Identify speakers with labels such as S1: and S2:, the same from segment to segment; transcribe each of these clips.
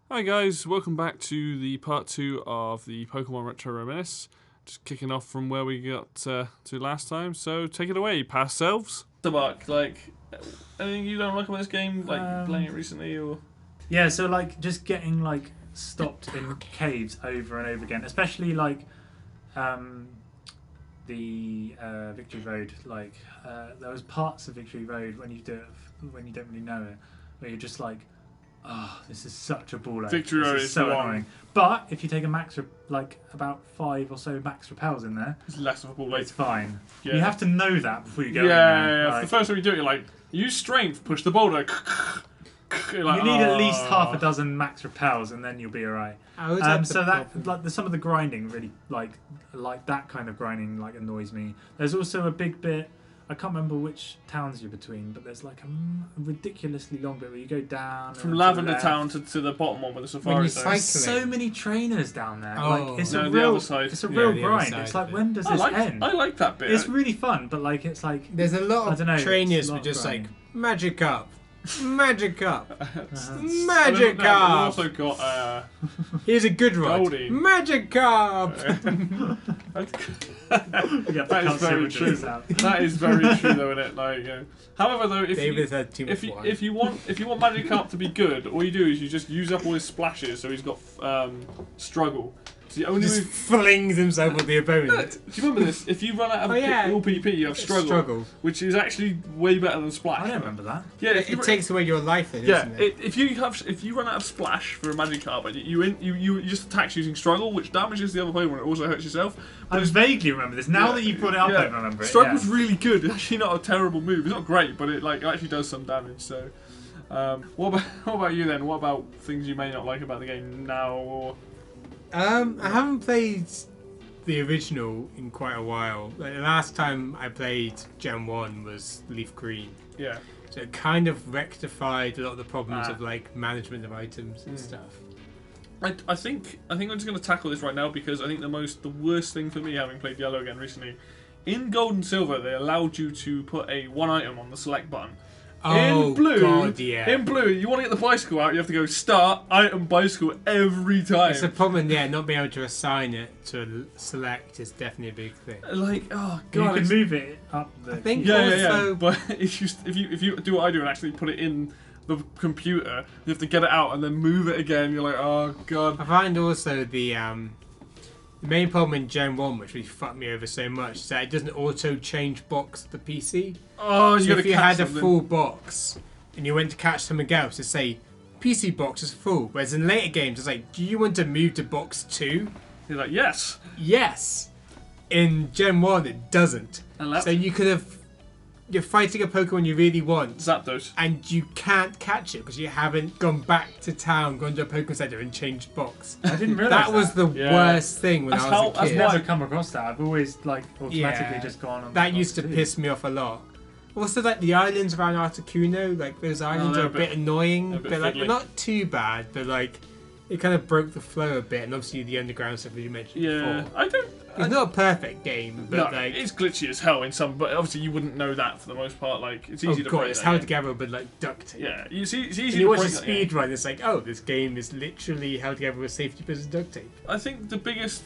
S1: Hi guys, welcome back to the part 2 of the Pokemon Retro Reminisce. Just kicking off from where we got to last time, so take it away, past selves. Chernabogue, like, anything you don't like about this game, like playing it recently, or?
S2: Yeah, so like just getting like stopped in caves over and over again, especially like the Victory Road. Like there was parts of Victory Road when you do it when you don't really know it, where you're just like, oh, this is such a ball ache.
S1: Victory Road is so
S2: annoying. But if you take a max, like about 5 or so max repels in there,
S1: It's less of a ball ache.
S2: it's fine.
S1: Yeah.
S2: You have to know that before you go in there.
S1: Yeah.
S2: Like,
S1: The first time you do it, you're like, use strength, push the boulder. You're like,
S2: you need at least half a dozen max repels, and then you'll be alright. So that like some of the grinding really like that kind of grinding like annoys me. There's also a big bit. I can't remember which towns you're between, but there's like a ridiculously long bit where you go down
S1: from Lavender Town to the bottom one with the safari zone.
S2: There's so many trainers down there.
S3: Oh.
S2: Like it's
S1: No,
S2: a
S1: the
S2: real,
S1: other side.
S2: it's a real
S3: the other
S2: grind.
S3: side
S2: It's like
S3: of it.
S2: when does this end?
S1: I like that bit.
S2: It's really fun, but like it's like
S3: There's a lot
S2: I
S3: of
S2: don't know,
S3: trainers
S2: it's a lot
S3: with just
S2: of
S3: like
S2: grinding.
S3: magic up, magic up,
S1: And
S3: magic
S1: then
S3: up.
S1: we've also got
S3: Here's a good rod.
S1: Goldie.
S3: Magic up.
S1: that is very true. That is very true, though, isn't it? Like, however, though,
S3: David had too much wine.
S1: if you want Magikarp to be good, all you do is you just use up all his splashes. So he's got struggle. It's the only
S3: Just
S1: move.
S3: flings himself at the opponent.
S1: Do you remember this? If you run out of all PP, you have struggle, which is actually way better than splash.
S2: I don't remember that.
S1: Yeah,
S3: It takes away your life, then,
S1: yeah.
S3: doesn't it?
S1: If you run out of splash for a Magikarp, and you just attack using struggle, which damages the other player when it also hurts yourself.
S2: I vaguely remember this. Now that you brought it up, I remember it.
S1: Struggle's really good. It's actually not a terrible move. It's not great, but it actually does some damage. So, what about you then? What about things you may not like about the game now? Or
S3: I haven't played the original in quite a while. Like, the last time I played Gen 1 was Leaf Green.
S1: yeah,
S3: So it kind of rectified a lot of the problems of like management of items and stuff.
S1: I think I'm just going to tackle this right now because I think the worst thing for me, having played Yellow again recently, in Gold and Silver they allowed you to put a one item on the select button.
S3: Oh,
S1: in blue,
S3: God, yeah.
S1: In blue, you want to get the bicycle out, you have to go start item bicycle every time.
S3: It's a problem, yeah. Not being able to assign it to select is definitely a big thing.
S1: Like, oh
S2: You
S1: god,
S2: can move it up.
S3: I think
S1: yeah.
S3: also,
S1: But if you do what I do and actually put it in the computer, you have to get it out and then move it again. You're like, oh god.
S3: I find also the main problem in Gen 1, which really fucked me over so much, is that it doesn't auto change box the PC.
S1: Oh,
S3: So
S1: you
S3: if you had a full box and you went to catch something else, to say PC box is full, whereas in later games it's like, do you want to move to box 2?
S1: You're like, yes.
S3: Yes. In Gen 1 it doesn't. So you could have, you're fighting a Pokemon you really want,
S1: Zapdos.
S3: and you can't catch it because you haven't gone back to town, gone to a Pokemon Center and changed box.
S2: I didn't realise
S3: That was the worst thing when I was a
S2: I've
S3: kid.
S2: never come across that. I've always like automatically just gone on.
S3: That used to piss me off a lot. Also, like the islands around Articuno, like those islands are a bit annoying, but like they're not too bad. But like it kind of broke the flow a bit, and obviously the underground stuff that you mentioned before. It's not a perfect game, but like
S1: it's glitchy as hell in some. But obviously you wouldn't know that for the most part. Like it's easy to break.
S3: It's held together with like duct tape.
S1: Yeah, it's easy
S3: You
S1: to
S3: watch
S1: break
S3: a
S1: that,
S3: speed run, it's like, oh, this game is literally held together with safety pins and duct tape.
S1: I think the biggest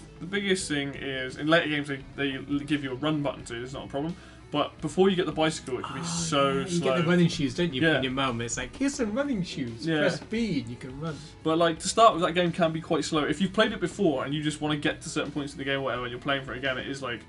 S1: thing is in later games they give you a run button, so it's not a problem. But before you get the bicycle, it can be so
S3: You
S1: slow.
S3: get the running shoes, don't you?
S1: Yeah.
S3: From your mum. It's like, here's some running shoes.
S1: Yeah.
S3: Press speed, you can run.
S1: But like to start with, that game can be quite slow. If you've played it before and you just want to get to certain points in the game, or whatever, and you're playing for it again, it is like,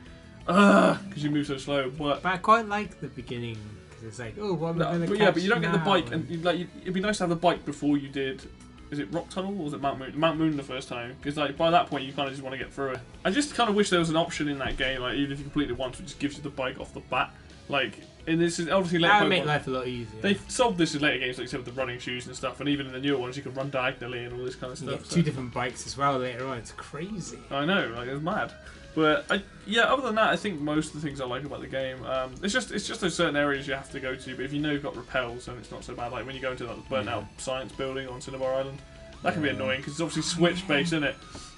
S1: because you move so slow. But
S3: I quite like the beginning because it's like, oh, what am I going to catch
S1: yeah, but you don't get the
S3: now?
S1: bike, and it'd be nice to have the bike before you did. Is it Rock Tunnel or was it Mount Moon? Mount Moon the first time, because like by that point you kind of just want to get through it. I just kind of wish there was an option in that game, like even if you complete it once, which just gives you the bike off the bat. Like, and this is obviously later.
S3: That would make life a lot easier.
S1: They've solved this in later games, like you said, with the running shoes and stuff, and even in the newer ones, you can run diagonally and all this kind of stuff.
S3: Two different bikes as well later on. It's crazy.
S1: I know, like it's mad. But other than that, I think most of the things I like about the game, it's just those certain areas you have to go to. But if you know you've got repels, then it's not so bad. Like when you go into that burnt out science building on Cinnabar Island, that can be annoying because it's obviously switch based, isn't it?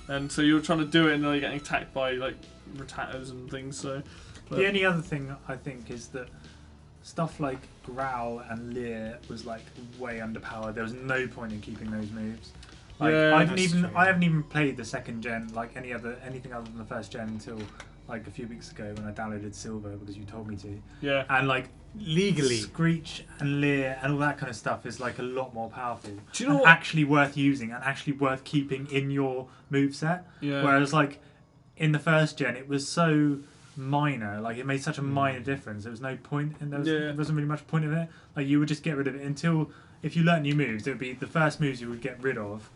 S1: And so you're trying to do it, and then you're getting attacked by like Rattatas and things. So
S2: the only other thing I think is that stuff like Growl and Leer was like way underpowered. There was no point in keeping those moves. Like,
S1: Yeah,
S2: I haven't even played the second gen, like anything other than the first gen until like a few weeks ago when I downloaded Silver because you told me to.
S1: Yeah.
S2: And like
S3: legally,
S2: Screech and Leer and all that kind of stuff is like a lot more powerful.
S1: Do you know
S2: and
S1: what?
S2: Actually worth using and actually worth keeping in your moveset.
S1: Yeah.
S2: Whereas like in the first gen, it was so minor, like it made such a minor difference. There was no point, and there wasn't really much point in it. Like you would just get rid of it until if you learnt new moves, it would be the first moves you would get rid of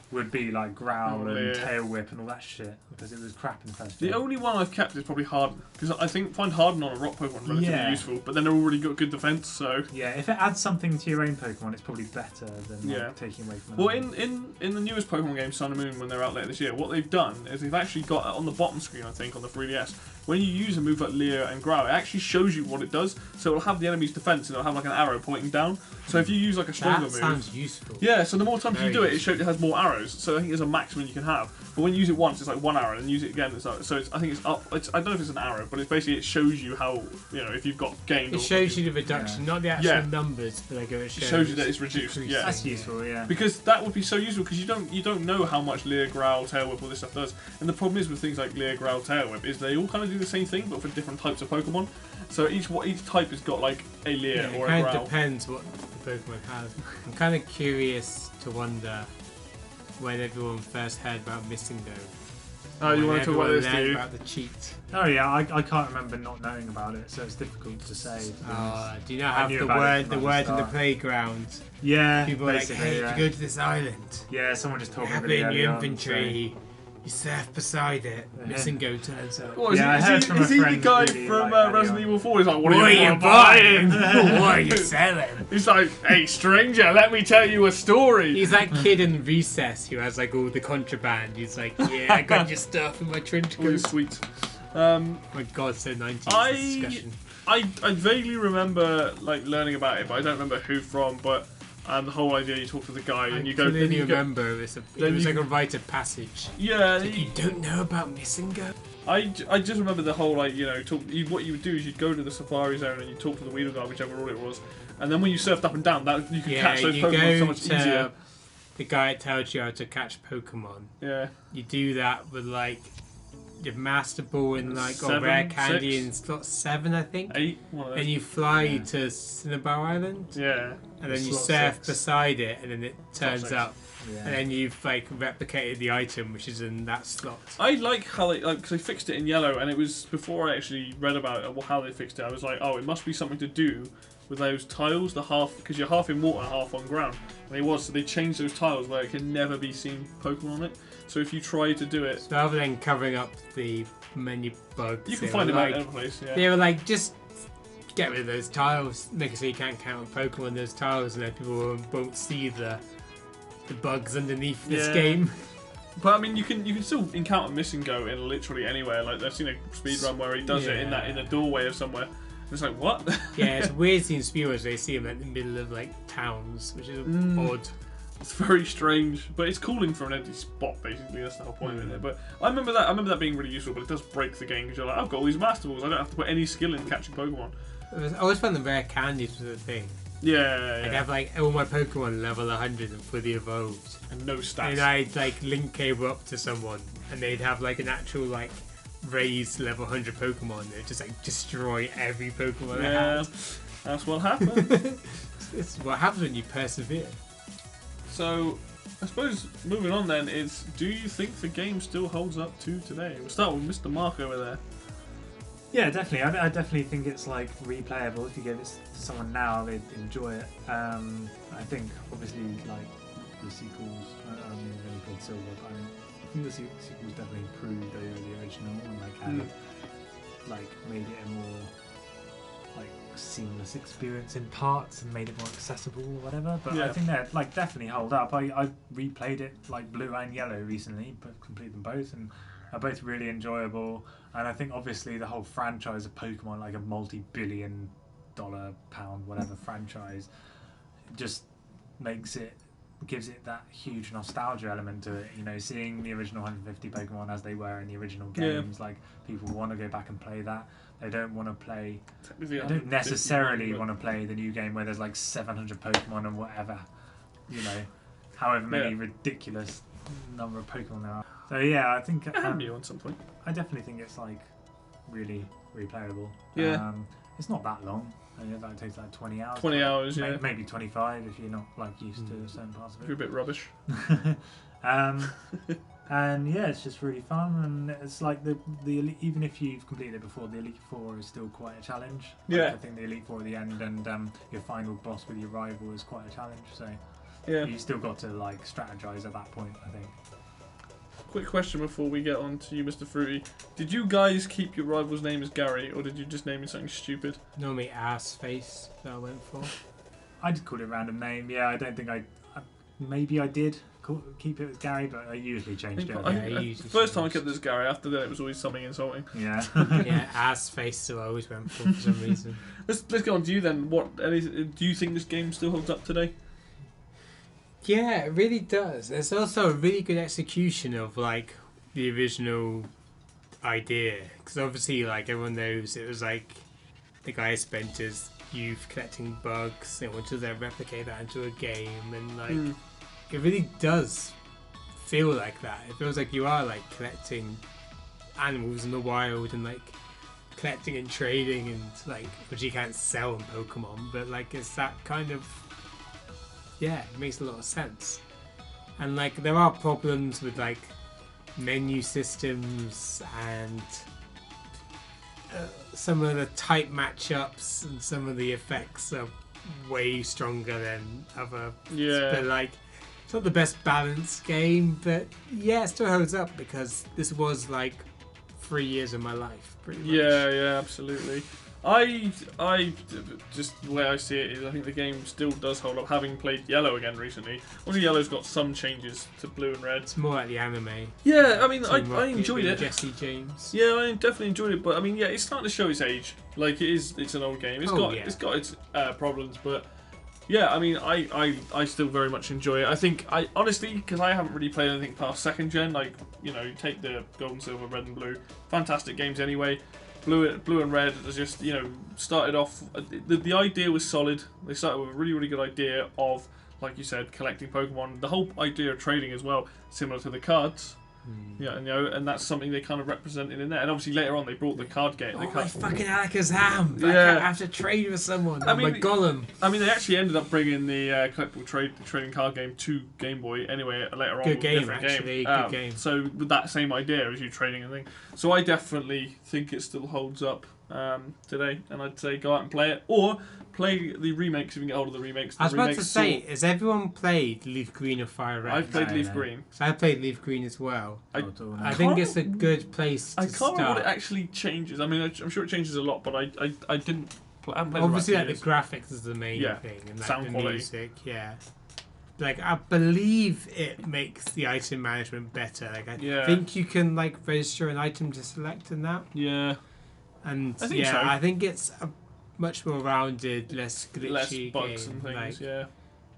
S2: would be like Growl and Tail Whip and all that shit because it was crap in the first gen.
S1: The only one I've kept is probably Harden because I find Harden on a rock Pokemon relatively useful, but then they're already got good defense. So
S2: yeah, if it adds something to your own Pokemon, it's probably better than like, taking away from.
S1: Well, in the newest Pokemon game, Sun and Moon, when they're out later this year, what they've done is they've actually got on the bottom screen, I think, on the 3DS, when you use a move like Leer and Growl, it actually shows you what it does. So it'll have the enemy's defense and it'll have like an arrow pointing down. So if you use like a stronger move,
S3: that sounds useful.
S1: Yeah, so the more times you do it, it has more arrows. So I think there's a maximum you can have. But when you use it once, it's like one arrow, and use it again, it's like, so I think it's up. I don't know if it's an arrow, but it's basically it shows you how if you've got gained.
S3: It shows you the reduction, not the actual numbers, but like it
S1: shows you that it's reduced. Yeah,
S2: that's useful. Yeah,
S1: because that would be so useful because you don't know how much Leer, Growl, Tail Whip, all this stuff does. And the problem is with things like Leer, Growl, Tail Whip is they all kind of do the same thing, but for different types of Pokemon. So each type has got like a Leer or a Growl.
S3: It kind of depends what the Pokemon has. I'm kind of curious to wonder when everyone first heard about Missing Go.
S1: Oh, you want to talk about this, do you?
S3: About the cheat.
S2: Oh yeah, I can't remember not knowing about it, so it's difficult to say.
S3: Do you not have the word in the playground?
S2: Yeah.
S3: People are like, hey, did you go to this island?
S2: Yeah, someone just told me
S3: have it in your inventory. You surf beside it. Missing Go turns up.
S1: What, is he the guy from Resident Evil 4? He's like, what are you
S3: buying? What are you selling?
S1: He's like, hey stranger, let me tell you a story.
S3: He's that kid in Recess who has like all the contraband. He's like, yeah, I got your stuff in my trench coat.
S1: Oh, sweet.
S3: My God, so 90s discussion.
S1: I vaguely remember like learning about it, but I don't remember who from. But the whole idea, you talk to the guy and you go.
S3: Then you remember it was like a rite of passage.
S1: Yeah.
S3: You don't know about Missing Go?
S1: I just remember the whole like what you would do is you'd go to the Safari Zone and you talk to the Weedle guy, whichever rule it was, and then when you surfed up and down, that you could catch those Pokemon so much easier.
S3: The guy that tells you how to catch Pokemon.
S1: Yeah.
S3: You do that with like your Master Ball and like or Rare Candy in slot 7, I think.
S1: 8. One of those.
S3: And you fly to Cinnabar Island.
S1: Yeah.
S3: And then you surf beside it, and then it turns up. Yeah. And then you've like replicated the item, which is in that slot.
S1: I like how they because they fixed it in yellow, and it was before I actually read about it, how they fixed it. I was like, oh, it must be something to do with those tiles, the half because you're half in water, half on ground. And it was, so they changed those tiles where it can never be seen Pokemon on it. So if you try to do it,
S3: so rather than covering up the menu bugs,
S1: you can find them out in other place. Yeah.
S3: They were like, just get rid of those tiles, make it so you can't count Pokemon on those tiles, and then people won't see the bugs underneath this game.
S1: But I mean, you can still encounter Missing Go in literally anywhere. Like I've seen a speedrun where he does it in a doorway of somewhere. It's like, what?
S3: Yeah, it's weird seeing speedrunners. They see them in the middle of like towns, which is odd.
S1: It's very strange, but it's cooling for an empty spot. Basically, that's the whole point of it. But I remember that being really useful. But it does break the game because you're like, I've got all these Master Balls. I don't have to put any skill in catching Pokemon.
S3: I always found the rare candies was the thing.
S1: Yeah.
S3: I'd have like all my Pokemon level 100 and fully evolved,
S1: and no stats.
S3: And I'd like link cable up to someone, and they'd have like an actual like raised level 100 Pokemon. They'd just like destroy every Pokemon they had.
S1: That's what happened.
S3: It's what happens when you persevere.
S1: So, I suppose moving on then is, do you think the game still holds up to today? We'll start with Mr. Mark over there.
S2: Yeah, definitely. I definitely think it's like replayable. If you give it to someone now, they'd enjoy it. I think obviously like the sequels, I mean, they've only played Silver, but I think the sequels definitely improved over the original and like had like made it a more like seamless experience in parts and made it more accessible or whatever. But I think they're like definitely hold up. I replayed it like Blue and Yellow recently, but completed them both and are both really enjoyable. And I think obviously the whole franchise of Pokemon, like a multi-billion-dollar, pound, whatever franchise, just makes it gives it that huge nostalgia element to it. You know, seeing the original 150 Pokemon as they were in the original games, like people want to go back and play that. They don't want to play. They don't necessarily want to play the new game where there's like 700 Pokemon and whatever. You know, however many ridiculous number of Pokemon there are. So yeah, I think
S1: new on some point.
S2: I definitely think it's like really replayable.
S1: Yeah.
S2: It's not that long. That takes like 20 hours.
S1: 20 hours, yeah.
S2: Maybe 25 if you're not like used to certain parts of it.
S1: You're a bit rubbish.
S2: And yeah, it's just really fun, and it's like the even if you've completed it before, the Elite Four is still quite a challenge.
S1: Yeah.
S2: I think the Elite Four at the end and your final boss with your rival is quite a challenge. So
S1: yeah,
S2: you still got to like strategize at that point, I think.
S1: Quick question before we get on to you, Mr. Fruity. Did you guys keep your rival's name as Gary, or did you just name it something stupid?
S3: Normally ass face that I went for.
S2: I just called it a random name. Yeah, I don't think maybe I did keep it as Gary, but I usually changed it.
S1: First time I kept it as Gary, after that it was always something insulting.
S2: Yeah.
S3: Yeah, ass face, so I always went for some reason.
S1: Let's get on to you then. Do you think this game still holds up today?
S3: Yeah, it really does. There's also a really good execution of like the original idea, because obviously, like everyone knows, it was like the guy spent his youth collecting bugs. They wanted to then replicate that into a game, and like it really does feel like that. It feels like you are like collecting animals in the wild and like collecting and trading, and like which you can't sell in Pokemon, but like it's that kind of. Yeah, it makes a lot of sense. And like there are problems with like menu systems and some of the type matchups, and some of the effects are way stronger than other.
S1: Yeah.
S3: But like it's not the best balanced game, but yeah, it still holds up because this was like 3 years of my life, pretty much.
S1: Yeah, absolutely. I just the way I see it is I think the game still does hold up, having played Yellow again recently. Obviously Yellow's got some changes to Blue and Red.
S3: It's more like the anime.
S1: Yeah, I mean I enjoyed it.
S3: Jesse James.
S1: Yeah, I definitely enjoyed it, but I mean yeah, it's starting to show its age. Like it's an old game. It's got its problems, but yeah, I mean I still very much enjoy it. I think I honestly, because I haven't really played anything past second gen, like you know, take the Gold and Silver, Red and Blue, fantastic games anyway. Blue and Red just, you know, started off. The idea was solid. They started with a really, really good idea of, like you said, collecting Pokemon. The whole idea of trading as well, similar to the cards. Yeah, and, you know, and that's something they kind of represented in there. And obviously later on they brought the card game.
S3: Oh, my fucking Alakazam! Yeah. I have to trade with someone. I mean, my Golem.
S1: I mean, they actually ended up bringing the collectible trading card game to Game Boy anyway later on.
S3: Good game, actually. Good game.
S1: So with that same idea as you trading and thing. So I definitely think it still holds up today. And I'd say go out and play it. Or play the remakes if you can get hold of the remakes.
S3: I was about to say, has everyone played Leaf Green or Fire Red?
S1: I've played Leaf Green.
S3: So I played Leaf Green as well.
S1: I
S3: think it's a good place to start.
S1: I can't remember what it actually changes. I mean, I'm sure it changes a lot, but I didn't. I haven't played
S3: obviously, like the graphics is the main thing, and like
S1: sound
S3: the
S1: quality.
S3: music, yeah. Like I believe it makes the item management better. Like I think you can like register an item to select in that.
S1: Yeah.
S3: And
S1: I think so.
S3: I think it's a much more rounded, less glitchy
S1: less bugs
S3: game.
S1: And things.
S3: Like,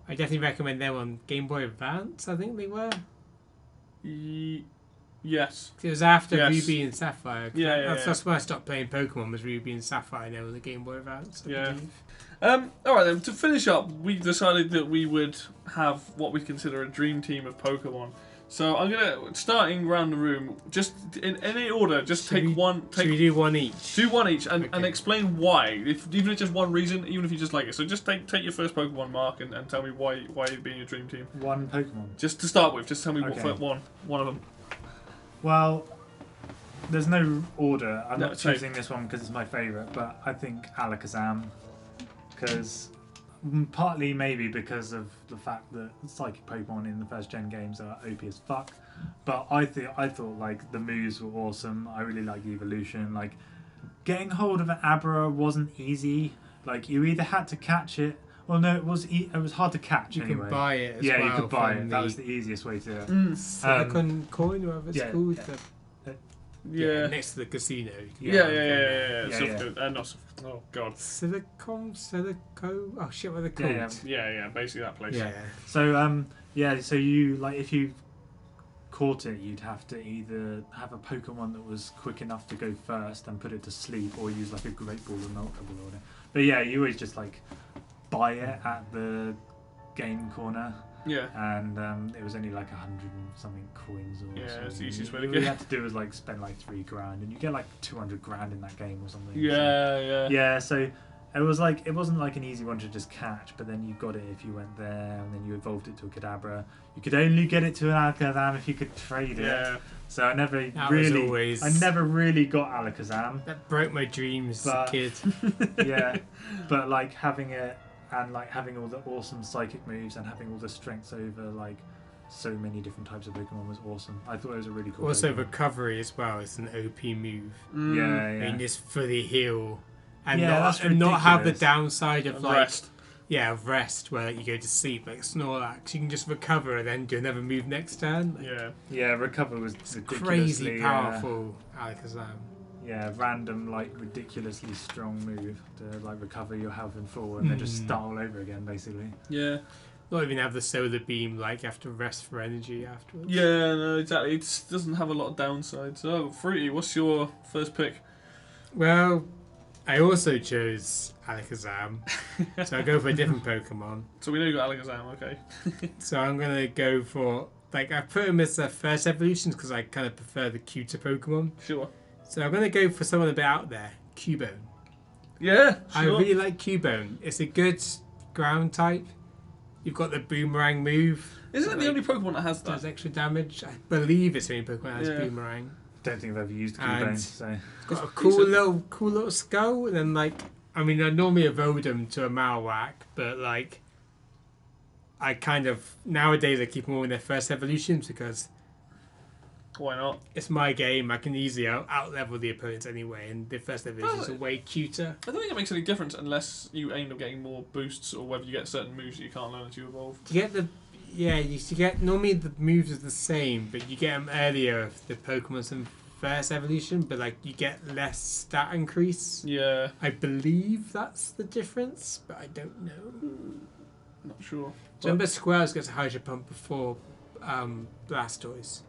S3: I definitely recommend them on Game Boy Advance. I think they were.
S1: Yes.
S3: It was after Ruby and Sapphire.
S1: That's
S3: when I stopped playing Pokemon. Was Ruby and Sapphire, and they were the Game Boy Advance. I believe.
S1: All right then. To finish up, we decided that we would have what we consider a dream team of Pokemon. So I'm gonna, starting around the room, just in any order, just take one.
S3: Should we do one each?
S1: Do one each, and explain why. Even if it's just one reason, even if you just like it. So just take your first Pokemon, Mark, and tell me why you'd be in your dream team.
S2: One Pokemon.
S1: Just to start with, just tell me one of them.
S2: Well, there's no order. I'm not choosing this one because it's my favourite, but I think Alakazam, because partly maybe because of the fact that psychic Pokemon in the first gen games are OP as fuck, but I thought like the moves were awesome. I really like the evolution. Like getting hold of an Abra wasn't easy. Like you either had to catch it. Well, no, it was hard to catch.
S3: You
S2: anyway.
S3: Could buy it. As
S2: yeah,
S3: well
S2: you could buy it. That was the easiest way to.
S3: Silicon coin, or whatever it's called.
S1: Yeah.
S3: Next to the casino.
S1: Yeah. Not. Oh God.
S3: Silico. Oh shit, what are they called?
S1: Yeah. Basically that place.
S3: Yeah.
S2: So so you like if you caught it, you'd have to either have a Pokemon that was quick enough to go first and put it to sleep, or use like a Great Ball or an Ultra Ball on it. But yeah, you always just like buy it at the game corner.
S1: Yeah.
S2: And it was only like 100 and something coins or something.
S1: It's the easiest way to
S2: get.
S1: get.
S2: All you had to do was like spend like $3,000, and you get like 200 grand in that game or something.
S1: Yeah.
S2: So it was like it wasn't like an easy one to just catch, but then you got it if you went there, and then you evolved it to a Kadabra. You could only get it to an Alakazam if you could trade it.
S1: Yeah.
S2: So I never really got Alakazam.
S3: That broke my dreams as a kid.
S2: Yeah, but like having it and like having all the awesome psychic moves and having all the strengths over like so many different types of Pokemon was awesome. I thought it was a really cool.
S3: Also,
S2: Pokemon.
S3: Recovery as well. It's an OP move.
S2: Yeah.
S3: And just fully heal. And
S2: not
S3: have the downside of like
S1: rest.
S3: Yeah, of rest where you go to sleep like Snorlax. You can just recover and then do another move next turn.
S2: Yeah, recover was
S3: crazy powerful Alakazam.
S2: Yeah, random like ridiculously strong move to like recover your health in full and then just start all over again basically.
S1: Yeah.
S3: Not even have the solar beam, like you have to rest for energy afterwards.
S1: Yeah, no, exactly. It just doesn't have a lot of downsides. So, Fruity, what's your first pick?
S3: Well, I also chose Alakazam, so I go for a different Pokemon.
S1: So we know you got Alakazam, okay.
S3: So I'm going to go for, like, I put him as the first evolutions because I kind of prefer the cuter Pokemon.
S1: Sure.
S3: So I'm going to go for someone a bit out there, Cubone.
S1: Yeah, sure.
S3: I really like Cubone. It's a good ground type. You've got the Boomerang move.
S1: Isn't it the only Pokemon that has that?
S3: Does extra damage. I believe it's the only Pokemon that has Boomerang.
S2: Don't think I've ever used Cubone, so
S3: it's got a cool little skull, and then like I normally evolved them to a Marowak, but like I kind of nowadays I keep them all in their first evolutions because
S1: why not?
S3: It's my game. I can easily out level the opponents anyway, and the first evolutions are way cuter.
S1: I don't think it makes any difference unless you aim at getting more boosts or whether you get certain moves that you can't learn as you evolve.
S3: You get you get normally the moves are the same, but you get them earlier if the Pokemon's in first evolution, but like you get less stat increase.
S1: Yeah.
S3: I believe that's the difference, but I don't know.
S1: Not sure.
S3: Remember Squirrels gets a Hydro Pump before Blastoise.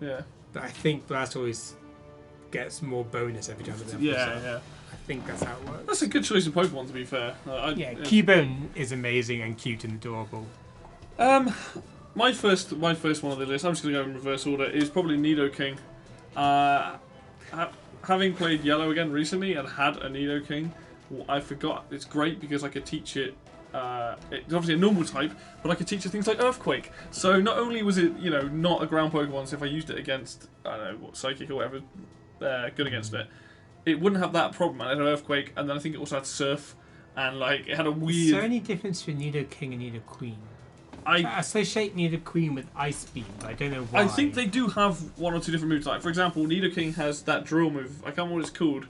S1: Yeah.
S3: But I think Blastoise gets more bonus every time it levels up.
S1: Yeah.
S3: I think that's how it works.
S1: That's a good choice of Pokemon, to be fair.
S3: Cubone is amazing and cute and adorable.
S1: My first one on the list, I'm just going to go in reverse order, is probably Nidoking. Having played Yellow again recently and had a Nidoking, I forgot it's great because I could teach it. It's obviously a normal type, but I could teach it things like Earthquake. So not only was it, not a ground Pokemon, so if I used it against, I don't know, Psychic or whatever, good against it, it wouldn't have that problem. And it had Earthquake, and then I think it also had Surf, and like it had a weird.
S3: Is there any difference between Nidoking and Nidoqueen? I associate Nidoqueen with Ice Beam, but I don't know why.
S1: I think they do have one or two different moves. Like for example, Nidoking has that drill move. I can't remember what it's called.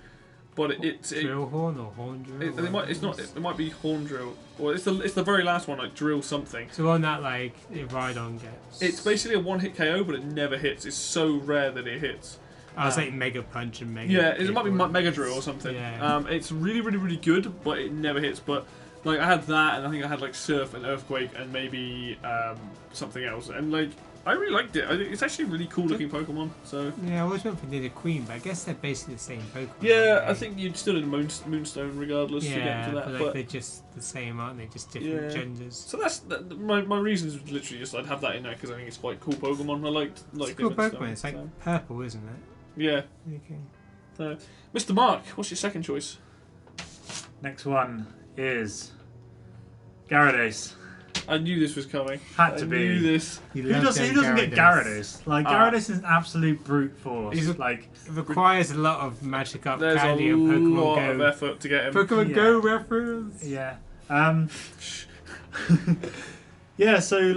S1: But it's
S3: drill horn or horn drill.
S1: It might be horn drill, or it's the very last one, like drill something.
S3: So on that, like Rhydon gets.
S1: It's basically a one-hit KO, but it never hits. It's so rare that it hits.
S3: I was like Mega Punch and Mega.
S1: Yeah, it might be Mega Drill or something.
S3: Yeah.
S1: It's really, really, really good, but it never hits. But like I had that, and I think I had like Surf and Earthquake, and maybe something else, and like. I really liked it. I think it's actually a really cool looking Pokemon. So
S3: yeah, I always went for Nidoqueen, but I guess they're basically the same Pokemon.
S1: Yeah, I think you'd still in Moonstone regardless to get into that.
S3: But they're just the same, aren't they? Just different genders.
S1: So that's my reasons. Literally, just I'd have that in there because I think it's quite cool Pokemon. I liked
S3: it's a cool Pokemon. It's like purple, isn't it?
S1: Yeah.
S3: Okay.
S1: So, Mr. Mark, what's your second choice?
S2: Next one is Gyarados.
S1: I knew this was coming.
S2: Had to be.
S1: I knew this.
S2: Who doesn't get Gyarados? Like Gyarados is an absolute brute force.
S3: It requires a lot of magic up
S1: There's
S3: candy
S1: a
S3: and Pokemon
S1: lot
S3: Go.
S1: of effort to get him.
S3: Pokemon Go reference.
S2: Yeah. Yeah. So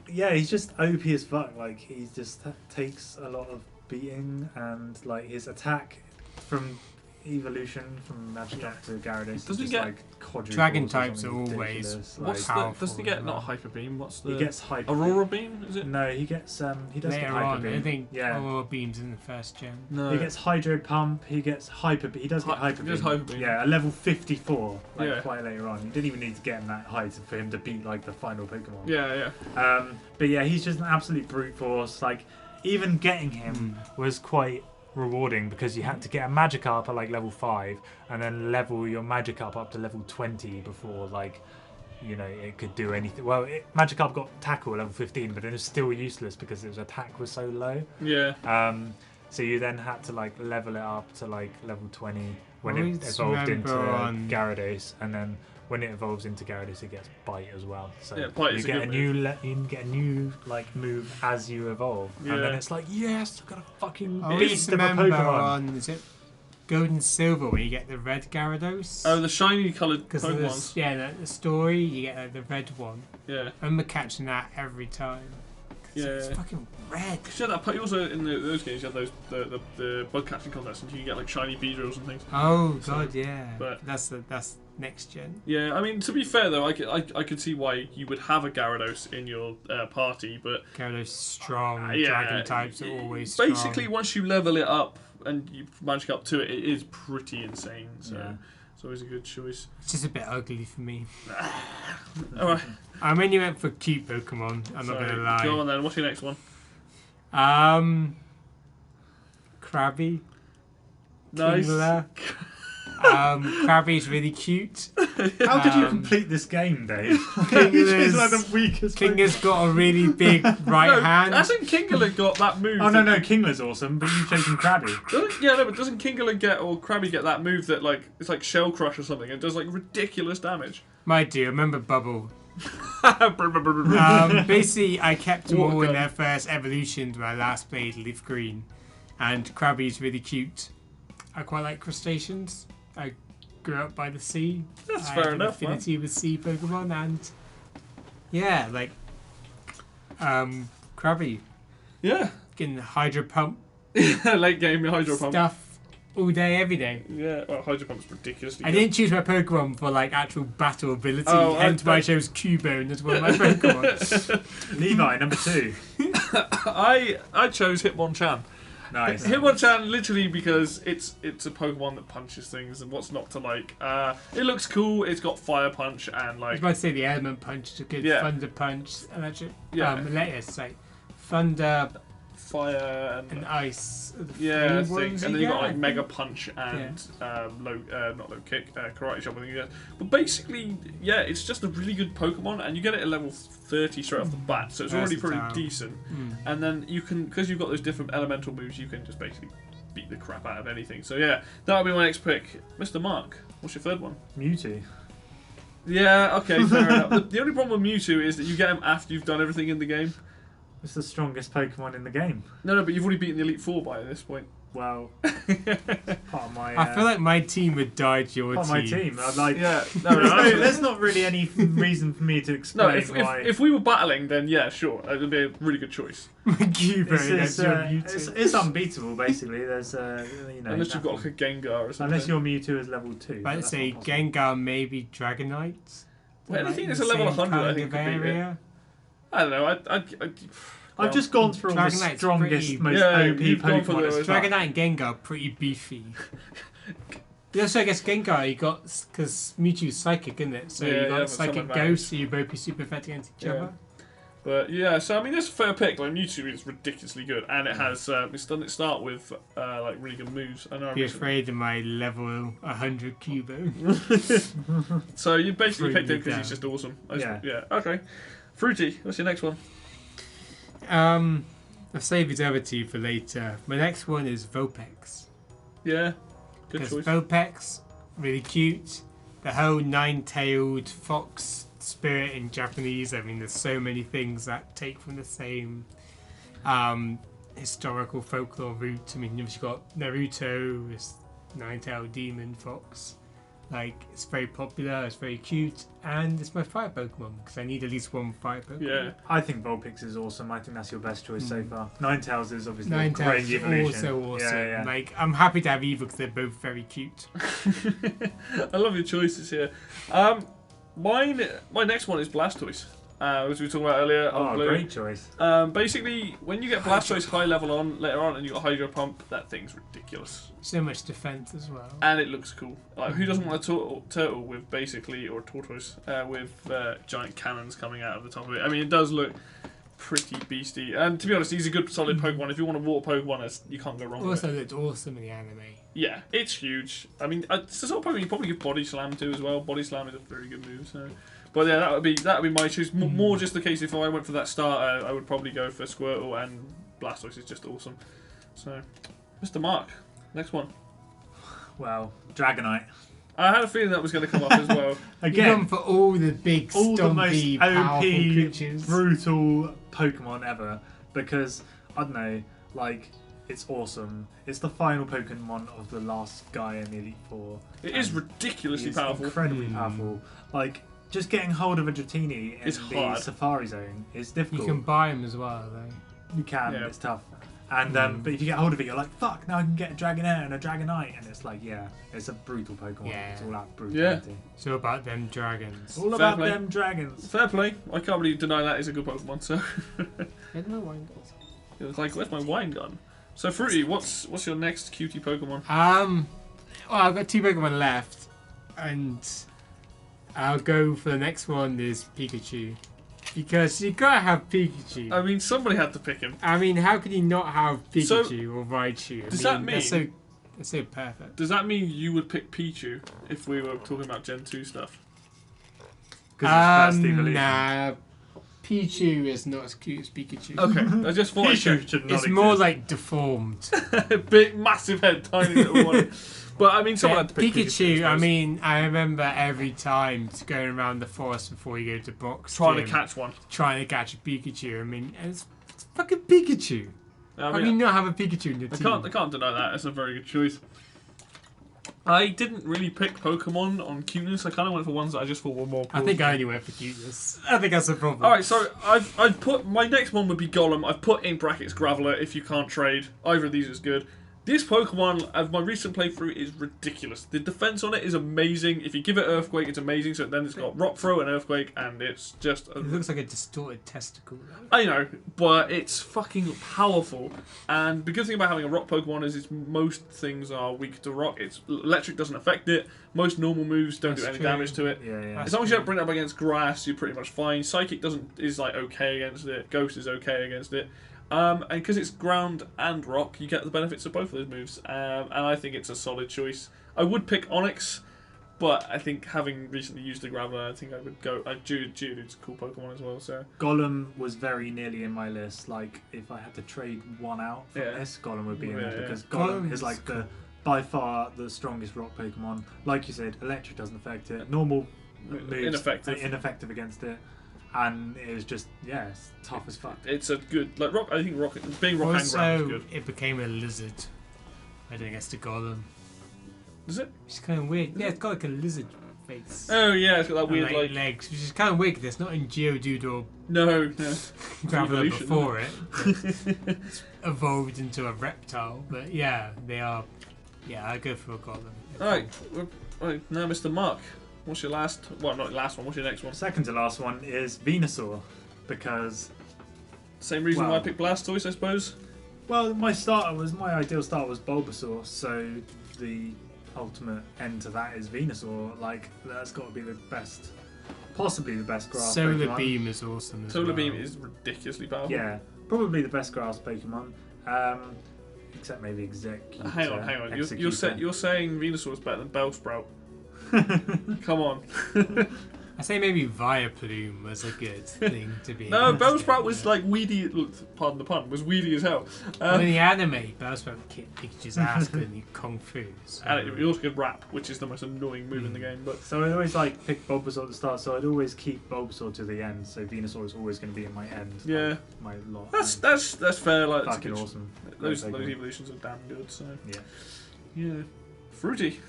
S2: he's just OP as fuck. Like he just takes a lot of beating, and like his attack from evolution from Magikarp to Gyarados.
S1: Does he
S2: just
S1: get
S2: like quadruple
S3: Dragon types are always
S1: what's
S3: powerful.
S1: doesn't he get not Hyper Beam? What's the
S2: He gets Hyper
S1: Aurora Beam? Is it?
S2: No, he gets he does
S3: Later
S2: get Hyper
S3: on,
S2: Beam.
S3: I think
S2: Yeah.
S3: Aurora Beam's in the first gen.
S1: No.
S2: He gets Hydro Pump. He gets Hyper. He does get Hyper
S1: he does
S2: Beam.
S1: Hyper Beam.
S2: Yeah, a level 54. Like
S1: Yeah.
S2: quite later on. You didn't even need to get him that high for him to beat like the final Pokemon.
S1: Yeah, yeah.
S2: But yeah, he's just an absolute brute force. Like even getting him was quite rewarding because you had to get a Magikarp at like level 5 and then level your Magikarp up to level 20 before like it could do anything. Well, Magikarp got tackle at level 15, but it was still useless because its attack was so low.
S1: Yeah.
S2: So you then had to like level it up to like level 20 when
S3: I
S2: it
S3: just
S2: evolved into
S3: remember on-
S2: Gyarados, and then when it evolves into Gyarados, it gets Bite as well. So
S1: Yeah, Bite
S2: you
S1: is a
S2: get
S1: good
S2: a new you can get a new like move as you evolve, and then
S1: Yeah.
S2: it's like yes, I've got a fucking
S3: I
S2: beast of a
S3: remember
S2: Pokemon.
S3: on, is it Gold and Silver when you get the red Gyarados?
S1: Oh, the shiny coloured
S3: Because
S1: Pokemon.
S3: the story, you get like, the red one.
S1: Yeah.
S3: I remember catching that every time.
S1: Yeah.
S3: It's fucking red.
S1: Cause you had that, you also in those games you had those the bug catching contests and you can get like shiny Beedrills and things.
S3: Oh
S1: So,
S3: god, yeah.
S1: but-
S3: That's next gen.
S1: Yeah, I mean to be fair though, I could see why you would have a Gyarados in your party, but
S3: Gyarados strong.
S1: yeah,
S3: Dragon types are always strong.
S1: basically once you level it up and you magic up to it, it is pretty insane. So
S2: Yeah.
S1: it's always a good choice.
S3: It's just a bit ugly for me.
S1: All right,
S3: I mainly went for cute Pokemon. I'm not gonna lie.
S1: Go on then. What's your next one?
S3: Krabby.
S1: Nice.
S3: Kingler. Krabby's really cute.
S2: How did you complete this game, Dave?
S3: Kingler's,
S2: He's like the weakest.
S3: Kinger's got a really big right
S1: No,
S3: hand.
S1: hasn't Kingler got that move?
S2: Oh no, Kingler's awesome, but you've chosen Krabby.
S1: But doesn't Kingler get or Krabby get that move that like it's like Shell Crush or something and does like ridiculous damage?
S3: My dear, remember Bubble? Basically, I kept them
S1: Water
S3: all in
S1: gun.
S3: their first evolutions when I last played Leaf Green, and Krabby's really cute. I quite like crustaceans. I grew up by the sea.
S1: That's
S3: I
S1: fair
S3: had an
S1: enough, man.
S3: affinity with sea Pokemon, and yeah, like Krabby
S1: Yeah.
S3: getting Hydro Pump
S1: Late game Hydro Pump.
S3: stuff all day, every day.
S1: Yeah, well, Hydro Pump's ridiculously
S3: I
S1: good.
S3: didn't choose my Pokemon for like actual battle ability,
S1: Oh,
S3: hence why I chose Cubone as one of my Pokemon.
S2: Levi, number 2.
S1: I chose Hitmonchan.
S2: Nice.
S1: Hitmonchan literally because it's a Pokemon that punches things and what's not to like. It looks cool. It's got Fire Punch and
S3: I was
S1: like
S3: about to say the Element Punch is a good Thunder Punch, electric,
S1: Yeah.
S3: lettuce, like Thunder
S1: fire and
S3: and Ice. Are the
S1: yeah,
S3: three
S1: I think.
S3: ones
S1: And then
S3: you
S1: you got
S3: get, I
S1: like
S3: think.
S1: Mega Punch and not low kick, Karate Chop. I think you get. But basically, yeah, it's just a really good Pokemon, and you get it at level 30 straight off the bat, so it's already pretty
S3: Versatile.
S1: decent.
S3: Mm.
S1: And then you can, because you've got those different elemental moves, you can just basically beat the crap out of anything. So yeah, that'll be my next pick. Mr. Mark, what's your third one?
S2: Mewtwo.
S1: Yeah, okay, fair enough. The only problem with Mewtwo is that you get him after you've done everything in the game.
S2: It's the strongest Pokemon in the game.
S1: No, but you've already beaten the Elite Four by this point.
S2: Well, part of my.
S3: I feel like my team would die to your
S2: part of my team. I'd like.
S1: Yeah,
S2: There's not really any reason for me to explain
S1: No,
S2: why.
S1: if we were battling, then yeah, sure, it would be a really good choice.
S3: Cubone against your Mewtwo.
S2: It's unbeatable, basically. There's,
S1: Unless you've got like a Gengar or something.
S2: Unless your Mewtwo is level 2.
S3: I'd
S2: that's
S3: say
S2: not possible.
S3: Gengar, maybe Dragonite.
S1: Well,
S3: Like
S1: anything that's
S3: the
S1: a level
S3: same
S1: 100, I
S3: kind
S1: think,
S3: of
S1: could beat it.
S3: area.
S1: I don't know.
S2: I've just gone through all the
S3: Dragonite's
S2: strongest,
S3: pretty-
S2: most
S1: Yeah,
S2: OP
S1: you've gone for
S2: Pokemon.
S1: the-
S2: as well.
S3: Dragonite and Gengar are pretty beefy. Also, I guess Gengar, you got, because Mewtwo's psychic, isn't it? So
S1: Yeah,
S3: you
S1: yeah,
S3: got
S1: but
S3: psychic
S1: some
S3: ghost, so you both be super effective against each
S1: Yeah.
S3: other.
S1: But yeah, so I mean, that's a fair pick. Like Mewtwo is ridiculously good, and it has it's done it start with like really good moves. I know.
S3: Be afraid of my level 100 Cubo.
S1: So you basically
S3: Bring
S1: picked him
S3: me
S1: because he's
S3: down.
S1: just awesome.
S2: Yeah.
S1: Okay. Fruity. What's your next one?
S3: I'll save his other two for later. My next one is Vulpix.
S1: Yeah. Good
S3: Because
S1: choice.
S3: Vulpix, really cute. The whole nine-tailed fox spirit in Japanese. I mean, there's so many things that take from the same historical folklore route. I mean, you've got Naruto, this nine-tailed demon fox. Like, it's very popular, it's very cute, and it's my fire Pokemon, because I need at least one fire Pokemon.
S1: Yeah.
S2: I think Vulpix is awesome. I think that's your best choice so far. Ninetales is obviously a
S3: Ninetales
S2: great
S3: is
S2: evolution.
S3: also awesome.
S2: Yeah, yeah.
S3: Like, I'm happy to have either because they're both very cute.
S1: I love your choices here. My next one is Blastoise. As we were talking about earlier.
S2: Oh, great choice.
S1: Basically, when you get Blastoise high level on later on, and you got Hydro Pump, that thing's ridiculous.
S3: So much defense as well.
S1: And it looks cool. Like, who doesn't want a turtle with basically, or a tortoise, with giant cannons coming out of the top of it? I mean, it does look pretty beastie. And to be honest, he's a good solid Pokemon. If you want a water Pokemon, you can't go wrong with it.
S3: Also looked awesome in the anime.
S1: Yeah, it's huge. I mean, it's the sort of Pokemon you probably give Body Slam to as well. Body Slam is a very good move, so... But yeah, that would be my choice. More just the case if I went for that starter, I would probably go for Squirtle, and Blastoise is just awesome. So, Mr. Mark, next one.
S2: Well, Dragonite.
S1: I had a feeling that was going to come up as well.
S3: Again, you've gone for all the big, stompy, powerful creatures.
S2: Brutal Pokemon ever. Because, I don't know, like, it's awesome. It's the final Pokemon of the last guy in the Elite Four.
S1: It is ridiculously powerful.
S2: Incredibly powerful. Like, just getting hold of a Dratini in the
S1: hard.
S2: Safari Zone is difficult.
S3: You can buy them as well, though.
S2: You can, it's tough. And but if you get hold of it, you're like, fuck, now I can get a Dragonair and a Dragonite. And it's like, yeah, it's a brutal Pokemon.
S3: Yeah.
S2: It's all out brutality.
S3: Yeah. It's all about them dragons.
S2: All about them dragons.
S1: Fair play. I can't really deny that is a good Pokemon, so...
S3: Where's my wine gun?
S1: It's like, where's my wine gun? So, Fruity, what's your next cutie Pokemon?
S3: Well, I've got 2 Pokemon left. And... I'll go for the next one is Pikachu. Because you gotta have Pikachu.
S1: I mean, somebody had to pick him.
S3: I mean, how could you not have Pikachu or Raichu?
S1: Does that mean...
S3: That's so perfect.
S1: Does that mean you would pick Pichu if we were talking about Gen 2 stuff?
S2: Because it's first evolution.
S3: Nah. Pichu is not as cute as Pikachu.
S1: Okay, I just thought
S2: Pichu should not
S3: It's
S2: exist.
S3: more like deformed.
S1: Big, massive head, tiny little one. But I mean, someone had to pick
S3: Pikachu. I mean, I remember every time going around the forest before you go to box.
S1: Trying to catch one.
S3: Trying to catch a Pikachu. I mean, it's fucking Pikachu. How can you not have a Pikachu in your team?
S1: I can't deny that. It's a very good choice. I didn't really pick Pokemon on cuteness. I kind of went for ones that I just thought were more plausible.
S3: I think I only went for cuteness. I think that's the problem.
S1: Alright, so I've put... My next one would be Golem. I've put in brackets Graveler if you can't trade. Either of these is good. This Pokemon, of my recent playthrough, is ridiculous. The defense on it is amazing. If you give it Earthquake, it's amazing. So then it's got Rock Throw and Earthquake, and it's just...
S3: It looks like a distorted testicle.
S1: I know, but it's fucking powerful. And the good thing about having a Rock Pokemon is most things are weak to Rock. Electric doesn't affect it. Most normal moves don't do any damage to it.
S2: Yeah.
S1: As long as you don't bring it up against grass, you're pretty much fine. Psychic is like okay against it. Ghost is okay against it. And because it's ground and rock, you get the benefits of both of those moves. And I think it's a solid choice. I would pick Onyx, but I think having recently used the Graveler, I think I would go... Geodude's a cool Pokemon as well, so...
S2: Golem was very nearly in my list. Like, if I had to trade one out from this, Golem would be in there. Because Golem is like by far the strongest rock Pokemon. Like you said, Electric doesn't affect it. Normal moves are ineffective against it. And it was just, it's tough as fuck.
S1: It's a good, like, Rock, I think being Rock and Ground is good.
S3: It became a lizard. I think it's the Golem.
S1: Is it?
S3: It's kind of weird. Yeah, it's got like a lizard face.
S1: Oh, yeah, it's got that weird, like...
S3: legs, which is kind of weird because it's not in Geodude or...
S1: No.
S3: Graveler before it. It's evolved into a reptile. But yeah, they are... Yeah, I go for a Golem.
S1: Alright, now Mr. Mark. What's your last... Well, not last one. What's your next one?
S2: Second to last one is Venusaur. Because...
S1: Same reason why I picked Blastoise, I suppose?
S2: Well, my ideal starter was Bulbasaur, so the ultimate end to that is Venusaur. Like, that's got to be the best... Possibly the best grass Pokemon.
S3: Solar Beam is awesome as well.
S1: Solar Beam is ridiculously powerful.
S2: Yeah, probably the best grass Pokemon. Except maybe Execute.
S1: Hang on. You're saying Venusaur is better than Bellsprout? Come on.
S3: I say maybe Vileplume was a good thing to be.
S1: No, Bellsprout was like weedy. Pardon the pun. Was weedy as hell.
S3: Well, in the anime, Bellsprout kicked Pikachu's ass because he kung fu. So.
S1: And he also could rap, which is the most annoying move in the game. But
S2: so I always pick Bulbasaur at the start. So I'd always keep Bulbasaur to the end. So Venusaur is always going to be in my end.
S1: Yeah,
S2: like, my lot.
S1: That's fair. Like,
S2: fucking awesome.
S1: Those evolutions are damn good. So
S2: yeah.
S1: Fruity.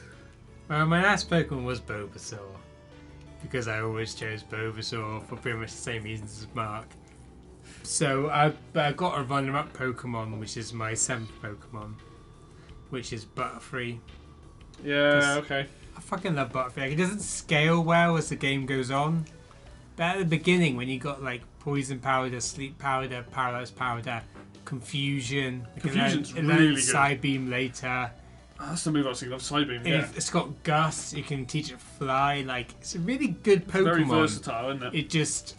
S3: Well, my last Pokemon was Bulbasaur. Because I always chose Bulbasaur for pretty much the same reasons as Mark. So I got a runner-up Pokemon, which is my 7th Pokemon, which is Butterfree.
S1: Yeah, okay.
S3: I fucking love Butterfree. Like, it doesn't scale well as the game goes on. But at the beginning, when you got like Poison Powder, Sleep Powder, Paralyze Powder, Confusion,
S1: Confusion's
S3: and
S1: really good.
S3: Psybeam later.
S1: Oh, that's the move I was thinking of, Psybeam, yeah.
S3: It's got Gust, you can teach it Fly. Like, it's a really good Pokemon.
S1: Very versatile, isn't it?
S3: It just,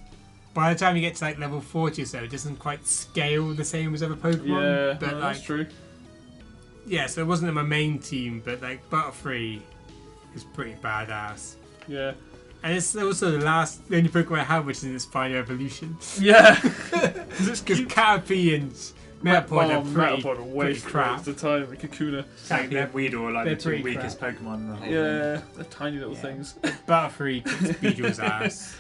S3: by the time you get to like level 40 or so, it doesn't quite scale the same as other Pokemon.
S1: Yeah,
S3: but
S1: no, that's true.
S3: Yeah, so it wasn't in my main team, but like Butterfree is pretty badass.
S1: Yeah.
S3: And it's also the only Pokemon I have which is in its final evolution.
S1: Yeah.
S3: Because Caterpie and Metapod are pretty crap.
S1: The time, the Kakuna.
S2: Exactly, Weedle are like the two weakest Pokemon in the whole
S1: they're tiny little things.
S3: Butterfree kicks Beedrill's ass.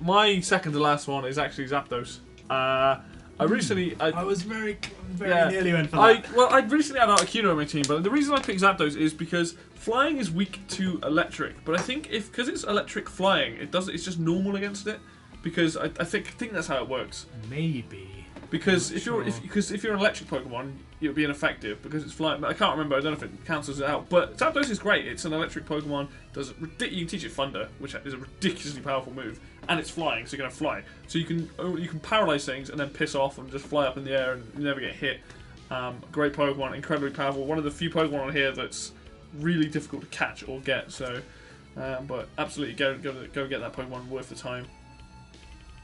S1: My second to last one is actually Zapdos. I was very
S2: nearly went for that.
S1: I recently had Articuno on my team, but the reason I picked Zapdos is because flying is weak to electric. But I think because it's electric flying, it's just normal against it. Because I think that's how it works.
S3: Maybe.
S1: Because if you're an electric Pokemon, it'll be ineffective because it's flying. But I can't remember. I don't know if it cancels it out. But Zapdos is great. It's an electric Pokemon. You can teach it Thunder, which is a ridiculously powerful move, and it's flying, so you're gonna fly. So you can paralyze things and then piss off and just fly up in the air and you never get hit. Great Pokemon, incredibly powerful. One of the few Pokemon on here that's really difficult to catch or get. So, but absolutely go get that Pokemon, worth the time.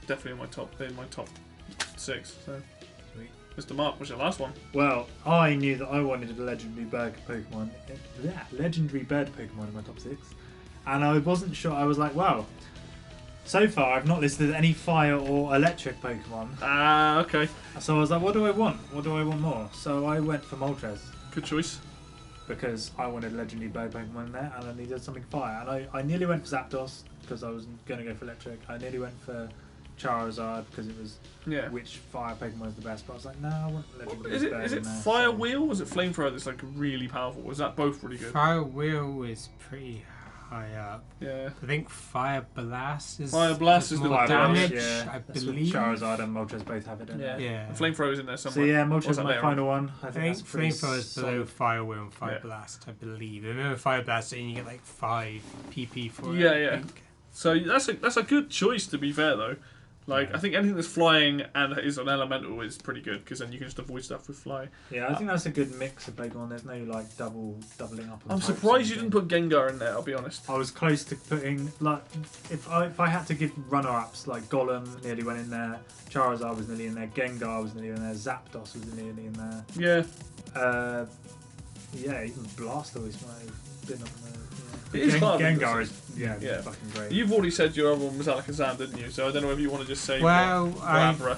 S1: Definitely in my top 6. So,
S2: sweet.
S1: Mr. Mark, what's your last one?
S2: Well, I knew that I wanted a legendary bird Pokemon. Legendary bird Pokemon in my top 6, and I wasn't sure. I was like, wow. So far, I've not listed any fire or electric Pokemon.
S1: Okay.
S2: So I was like, what do I want? What do I want more? So I went for Moltres.
S1: Good choice.
S2: Because I wanted a legendary bird Pokemon in there, and I needed something fire. And I nearly went for Zapdos because I was going to go for electric. I nearly went for Charizard because it was which fire Pokemon is the best, but I was like, no, I want legendary bird.
S1: Is it Fire Wheel or is it Flamethrower that's like really powerful? Or is that both really good?
S3: Fire Wheel is pretty high up.
S1: Yeah.
S3: I think Fire Blast is
S1: the
S3: more damage, I
S2: that's
S3: believe.
S2: Charizard and Moltres both have it, don't
S1: they?
S3: Yeah.
S1: And Flamethrower is in there somewhere.
S2: So yeah, Moltres is my final one. I think
S3: Flamethrower is below Fire Wheel and Fire Blast, I believe. I remember Fire Blast and you get like 5 PP for it. I think.
S1: So that's a good choice, to be fair though. Like, I think anything that's flying and is an elemental is pretty good, because then you can just avoid stuff with fly.
S2: Yeah, I think that's a good mix of Pokemon. There's no, like, doubling up on
S1: I'm surprised you didn't put Gengar in there, I'll be honest.
S2: I was close to putting, like, if I had to give runner-ups, like, Golem nearly went in there, Charizard was nearly in there, Gengar was nearly in there, Zapdos was nearly in there.
S1: Yeah.
S2: Yeah, even Blastoise might have been on there.
S1: It is hard.
S2: Gengar is fucking great.
S1: You've already said your other one was Alakazam, didn't you? So I don't know if you want to just say
S3: Abra.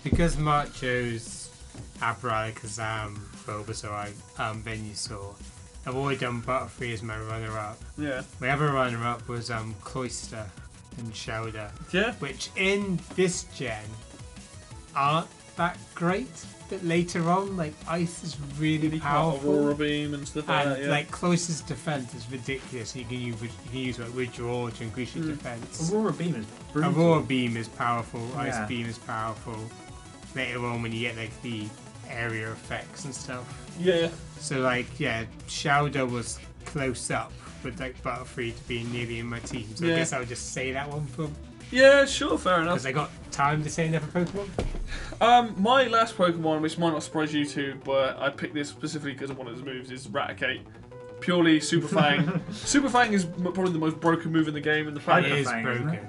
S3: Because Mark chose Abra, Alakazam, Bulbasaur, Venusaur. I've already done Butterfree as my runner-up.
S1: Yeah.
S3: My other runner-up was Cloyster and Shellder.
S1: Yeah.
S3: Which in this gen aren't that great. But later on, like, Ice is really powerful.
S1: Aurora Beam and stuff like that, yeah.
S3: Like, Cloyster's defense is ridiculous. You can use like Withdraw to increase your defense.
S2: Aurora Beam is brutal.
S3: Aurora Beam is powerful. Ice Beam is powerful. Later on, when you get like the area effects and stuff.
S1: Yeah.
S3: So like, yeah, Shellder was close up with like Butterfree to be nearly in my team. So I guess I would just say that one for.
S1: Yeah, sure, fair enough.
S3: Because I got time to say another Pokemon.
S1: My last Pokemon, which might not surprise you two, but I picked this specifically because of one of his moves, is Raticate. Purely Super Fang. Super Fang is probably the most broken move in the game. In the fact
S3: it is broken.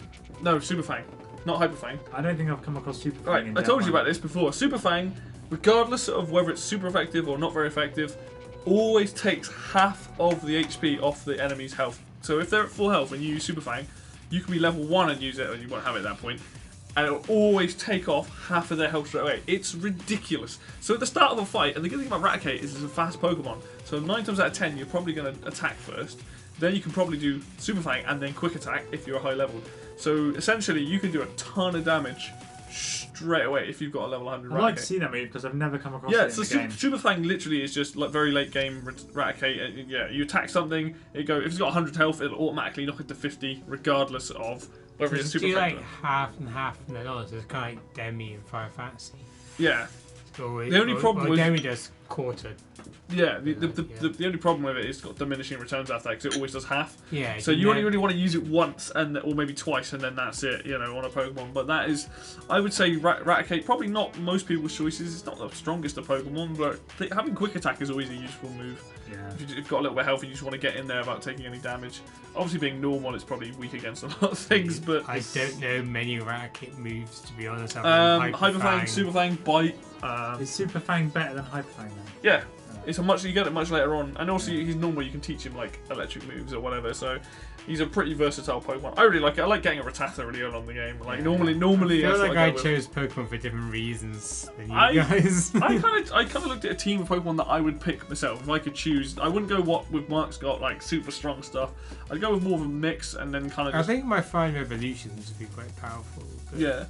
S1: No, Super Fang, not Hyper Fang.
S2: I don't think I've come across Super Fang.
S1: Right, I told you about this before. Super Fang, regardless of whether it's super effective or not very effective, always takes half of the HP off the enemy's health. So if they're at full health and you use Super Fang, you can be level 1 and use it, or you won't have it at that point, and it'll always take off half of their health straight away. It's ridiculous. So at the start of a fight, and the good thing about Raticate is it's a fast Pokemon, so 9 times out of 10 you're probably going to attack first, then you can probably do Super Fang and then Quick Attack if you're a high level. So essentially you can do a ton of damage straight away if you've got a level 100
S2: I'd like to see that move because I've never come across it in
S1: so
S2: the game.
S1: Super Fang literally is just like very late game Raticate. Yeah, you attack something, if it's got 100 health, it'll automatically knock it to 50 regardless of whether it's Super Fang.
S3: Like half and half from then on, so it's kind of like Demi and Fire Fantasy.
S1: Yeah.
S3: The
S1: only problem with
S3: Demi does quarter.
S1: Yeah, the only problem with it is it's got diminishing returns after that because it always does half.
S3: Yeah.
S1: So you only really want to use it once or maybe twice, and then that's it. On a Pokemon. But that is, I would say, Raticate probably not most people's choices. It's not the strongest of Pokemon, but having Quick Attack is always a useful move.
S2: Yeah.
S1: If you've got a little bit of health and you just want to get in there without taking any damage. Obviously, being normal, it's probably weak against a lot of things. But
S3: I don't know many Raticate moves, to be honest.
S1: Hyper Fang, Super Fang, Bite.
S2: Is Super Fang better than Hyper Fang then?
S1: Yeah. You get it much later on, and also he's normal. You can teach him like electric moves or whatever. So he's a pretty versatile Pokemon. I really like it. I like getting a Rattata really early on in the game. Like normally.
S3: I feel like I chose Pokemon for different reasons than you guys.
S1: I kind of looked at a team of Pokemon that I would pick myself if I could choose. I wouldn't go what with Mark's got like super strong stuff. I'd go with more of a mix and then kind of.
S3: I think my Fine Revolutions would be quite powerful.
S1: Yeah.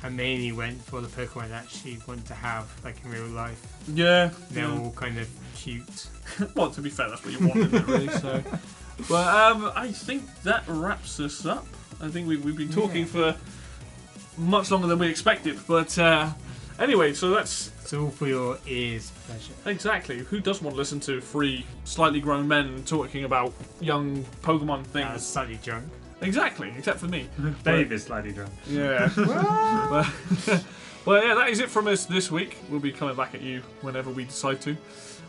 S3: I mainly went for the Pokemon I actually want to have, like in real life.
S1: Yeah.
S3: They're all kind of cute.
S1: Well, to be fair, that's what you want, isn't it, really? So, but I think that wraps us up. I think we've been talking for much longer than we expected. But anyway, so that's...
S3: It's all for your ears' pleasure.
S1: Exactly. Who doesn't want to listen to three slightly grown men talking about young Pokemon things?
S3: Slightly drunk.
S1: Exactly, except for me.
S2: Dave is slightly drunk.
S1: Yeah. Well, yeah, that is it from us this week. We'll be coming back at you whenever we decide to.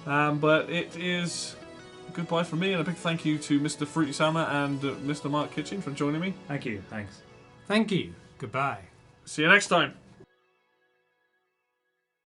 S1: But it is goodbye from me, and a big thank you to Mr. Fruity Sama and Mr. Mark Kitchen for joining me.
S2: Thank you. Thanks.
S3: Thank you. Goodbye.
S1: See you next time.